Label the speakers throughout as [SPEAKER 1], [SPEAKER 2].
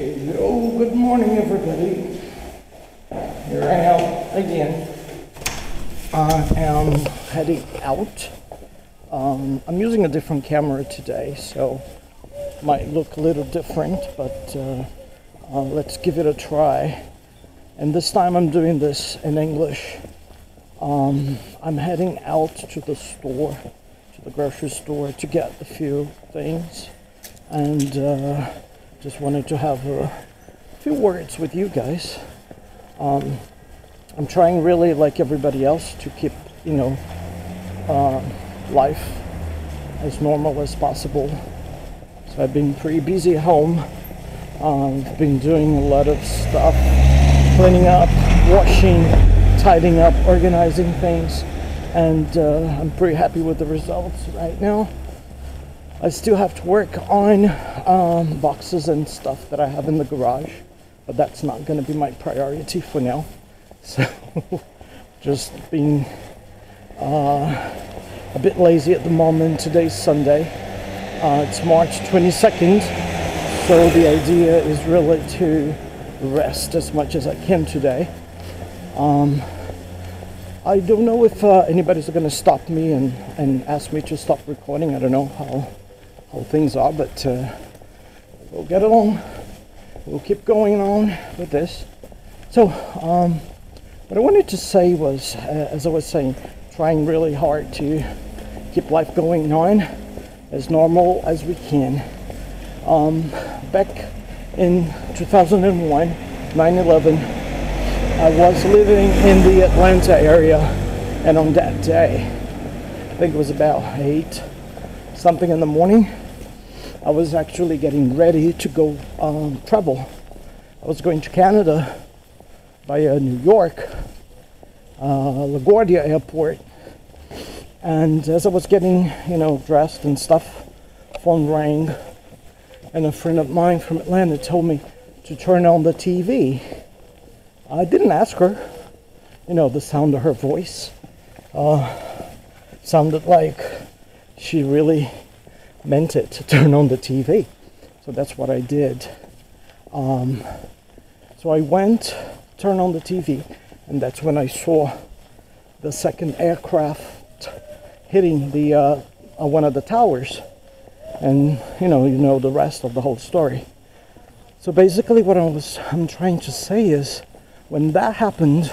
[SPEAKER 1] Hello, good morning everybody. Here I am again. I am heading out. I'm using a different camera today, so might look a little different, but let's give it a try. And this time I'm doing this in English. I'm heading out to the store, to the grocery store, to get a few things, and just wanted to have a few words with you guys. I'm trying really, like everybody else, to keep, life as normal as possible. So I've been pretty busy at home. I've been doing a lot of stuff, cleaning up, washing, tidying up, organizing things, and I'm pretty happy with the results right now. I still have to work on boxes and stuff that I have in the garage, but that's not going to be my priority for now. So just being a bit lazy at the moment. Today's Sunday. It's March 22nd, so the idea is really to rest as much as I can today. I don't know if anybody's going to stop me and ask me to stop recording. I don't know how things are, but we'll get along. We'll keep going on with this. So what I wanted to say was, as I was saying, trying really hard to keep life going on as normal as we can. Back in 2001, 9/11, I was living in the Atlanta area, and on that day, I think it was about 8 something in the morning, I was actually getting ready to go travel. I was going to Canada via New York, LaGuardia Airport, and as I was getting, dressed and stuff, phone rang, and a friend of mine from Atlanta told me to turn on the TV. I didn't ask her. The sound of her voice sounded like she really meant it to turn on the TV. So that's what I did. So I went, turned on the TV, and that's when I saw the second aircraft hitting the one of the towers. And you know the rest of the whole story. So basically what I'm trying to say is, when that happened,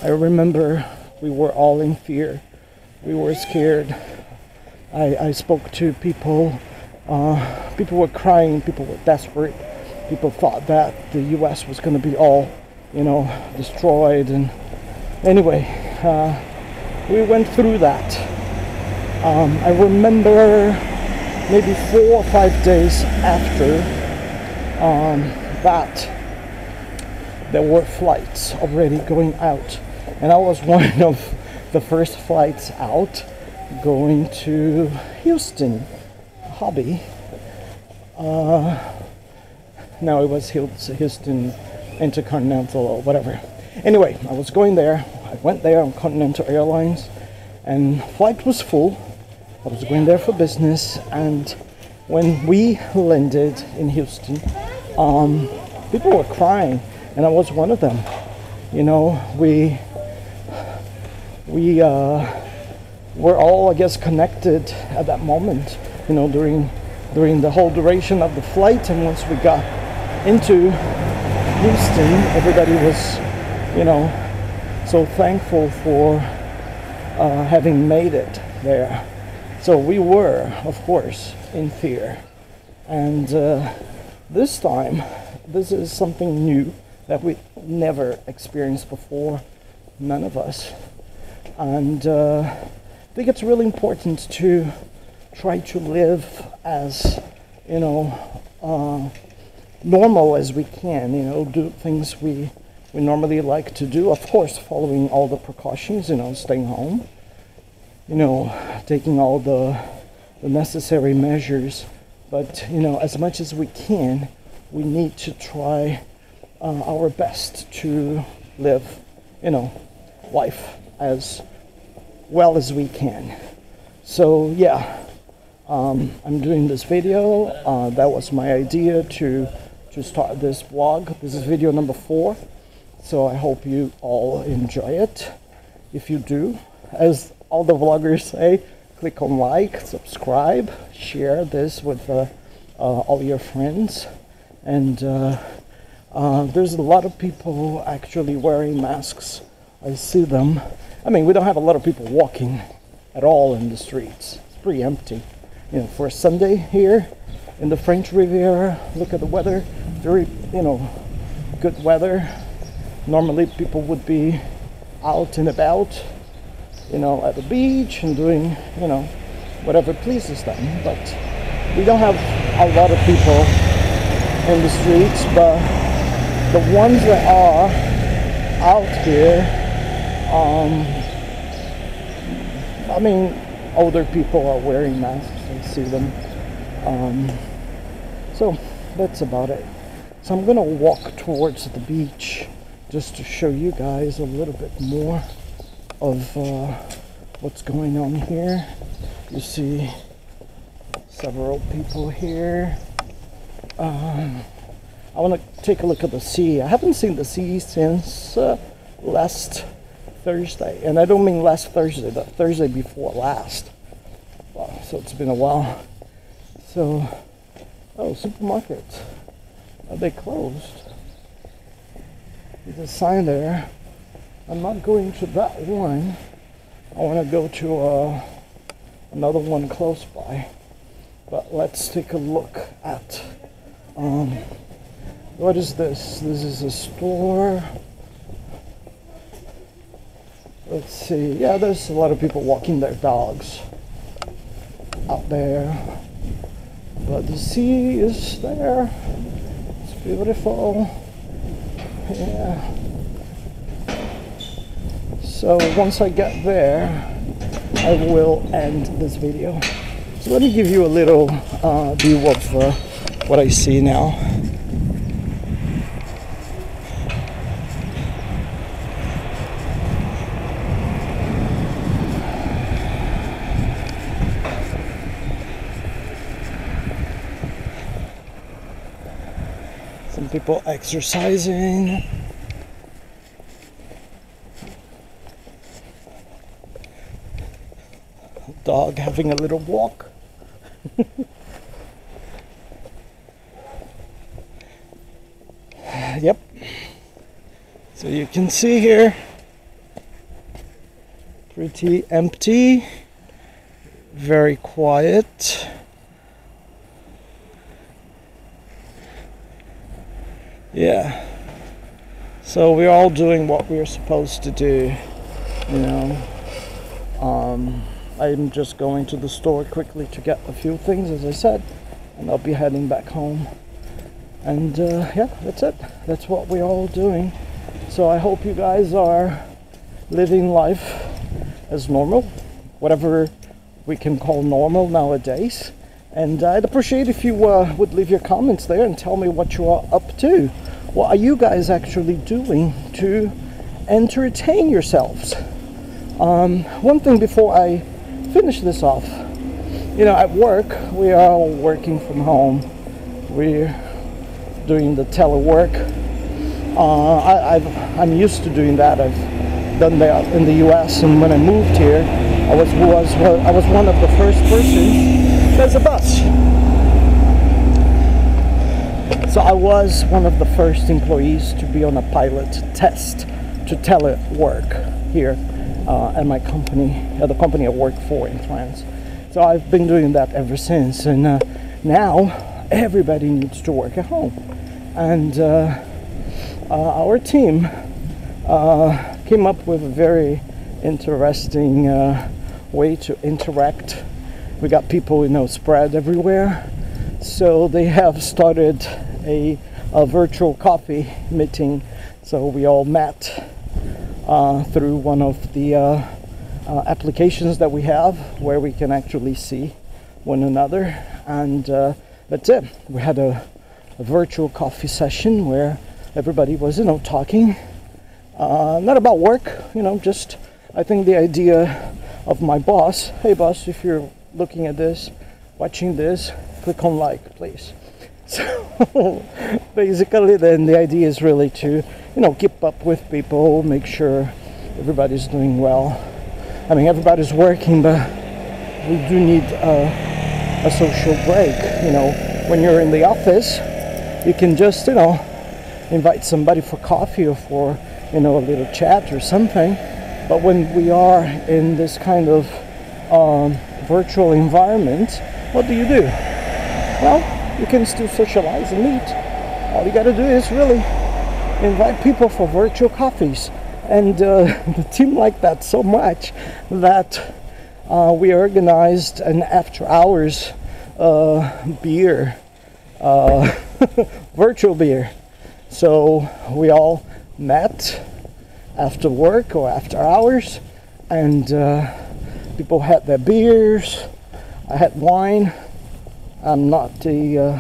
[SPEAKER 1] I remember we were all in fear. We were scared. I spoke to people. People were crying. People were desperate. People thought that the U.S. was going to be all, destroyed. And anyway, we went through that. I remember maybe 4 or 5 days after that, there were flights already going out, and I was one of the first flights out, going to Houston, Hobby. No, it was Houston Intercontinental or whatever. Anyway, I was going there. I went there on Continental Airlines, and flight was full. I was going there for business, and when we landed in Houston, people were crying, and I was one of them. We were all, I guess, connected at that moment, during the whole duration of the flight. And once we got into Houston, everybody was, so thankful for having made it there. So we were, of course, in fear. And this time, this is something new that we never experienced before, none of us. And I think it's really important to try to live as, normal as we can, do things we normally like to do, of course, following all the precautions, staying home, taking all the necessary measures. But, as much as we can, we need to try our best to live, life as well as we can. So yeah, I'm doing this video. That was my idea, to to start this vlog. This is video number 4, so I hope you all enjoy it. If you do, as all the vloggers say, click on like, subscribe, share this with all your friends. And there's a lot of people actually wearing masks. I see them. I mean, we don't have a lot of people walking at all in the streets. It's pretty empty. You know, for a Sunday here in the French Riviera, look at the weather. Very, good weather. Normally people would be out and about, at the beach and doing, whatever pleases them. But we don't have a lot of people in the streets, but the ones that are out here, I mean, older people are wearing masks. I see them. So that's about it. So I'm gonna walk towards the beach just to show you guys a little bit more of what's going on here. You see several people here. I want to take a look at the sea. I haven't seen the sea since last Thursday, and I don't mean last Thursday, the Thursday before last. Wow, so it's been a while. So, supermarkets, are they closed? There's a sign there. I'm not going to that one. I want to go to another one close by. But let's take a look at what is this? This is a store. Let's see. Yeah, there's a lot of people walking their dogs out there. But the sea is there. It's beautiful. Yeah. So once I get there, I will end this video. So let me give you a little view of what I see now. Some people exercising. Dog having a little walk. Yep. So you can see here, pretty empty, very quiet. Yeah. So we're all doing what we're supposed to do, I'm just going to the store quickly to get a few things, as I said, and I'll be heading back home. And yeah, that's it. That's what we're all doing. So I hope you guys are living life as normal, whatever we can call normal nowadays. And I'd appreciate if you would leave your comments there and tell me what you are up to. What are you guys actually doing to entertain yourselves? One thing before I finish this off, at work we are all working from home. We're doing the telework. I'm used to doing that. I've done that in the US, and when I moved here, I was one of the first persons. There's a bus. So I was one of the first employees to be on a pilot test to telework here at my company, the company I work for in France. So I've been doing that ever since, and now everybody needs to work at home. And our team came up with a very interesting way to interact. We got people, spread everywhere. So they have started a virtual coffee meeting. So we all met through one of the applications that we have where we can actually see one another. And that's it. We had a virtual coffee session where everybody was, talking. Not about work, just I think the idea of my boss. Hey boss, if you're looking at this, watching this, click on like, please. So basically, then the idea is really to, keep up with people, make sure everybody's doing well. I mean, everybody's working, but we do need a social break. When you're in the office, you can just, invite somebody for coffee or for, a little chat or something. But when we are in this kind of virtual environment, what do? Well, you can still socialize and meet. All you got to do is really invite people for virtual coffees. And the team liked that so much that we organized an after-hours beer, virtual beer. So we all met after work or after hours, and people had their beers. I had wine. I'm not a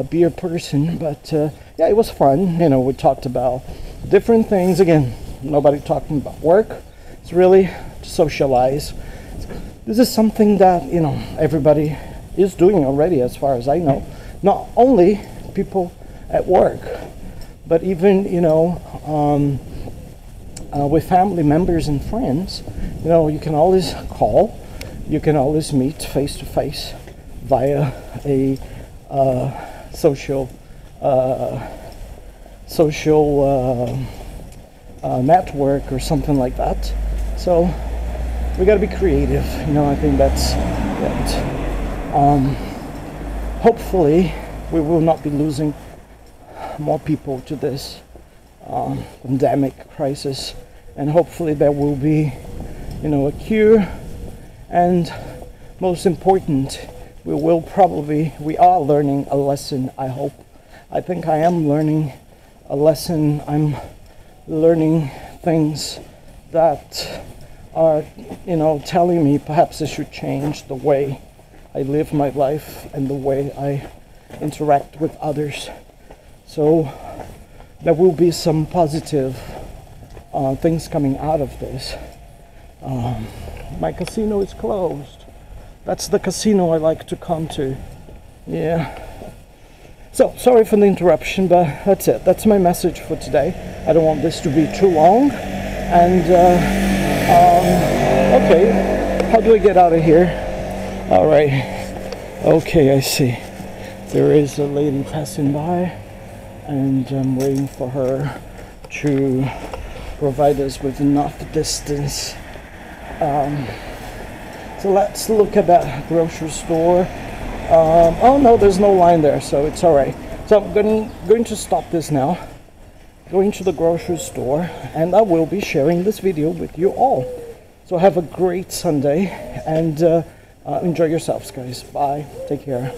[SPEAKER 1] beer person, but yeah, it was fun. We talked about different things. Again, nobody talking about work. It's really to socialize. This is something that everybody is doing already, as far as I know. Not only people at work, but even with family members and friends. You can always call. You can always meet face to face via a social network or something like that. So we got to be creative. I think that's it. Hopefully, we will not be losing more people to this pandemic crisis, and hopefully there will be, a cure. And most important, we are learning a lesson. I think I am learning a lesson. I'm learning things that are, telling me perhaps I should change the way I live my life and the way I interact with others. So there will be some positive things coming out of this. My casino is closed. That's the casino I like to come to. Yeah. So, sorry for the interruption, but that's it. That's my message for today. I don't want this to be too long. And, okay, how do I get out of here? All right. Okay, I see. There is a lady passing by, and I'm waiting for her to provide us with enough distance. So let's look at that grocery store. Oh no, there's no line there, so it's all right. So I'm going to stop this now, going to the grocery store, and I will be sharing this video with you all. So have a great Sunday, and enjoy yourselves, guys. Bye. Take care.